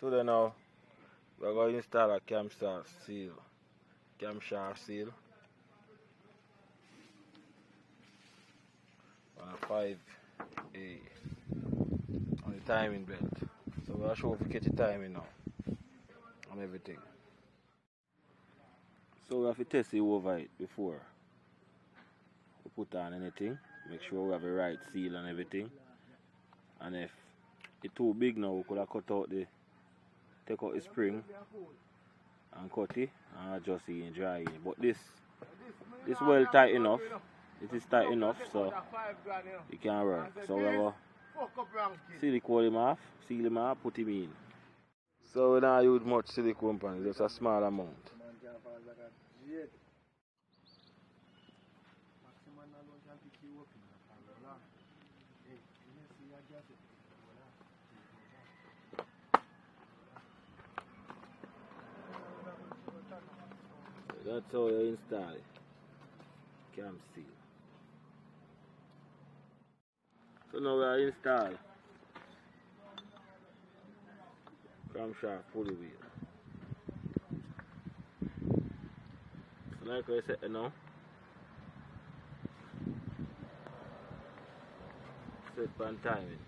So then now we're going to install a camshaft seal. On a 5A on the timing belt. So we'll show if we get the timing now and everything. So we have to test it over it before we put on anything. Make sure we have the right seal and everything. And if it's too big now, we could have take out the spring and cut it and adjust it and dry it. But this well tight enough. It is tight enough so it can work. So we have silicone him off, seal him off, put him in. So we don't use much silicone pan, just a small amount. That's how you install it. Cam seal. So now we are install camshaft pulley wheel. So like I said now, set on timing.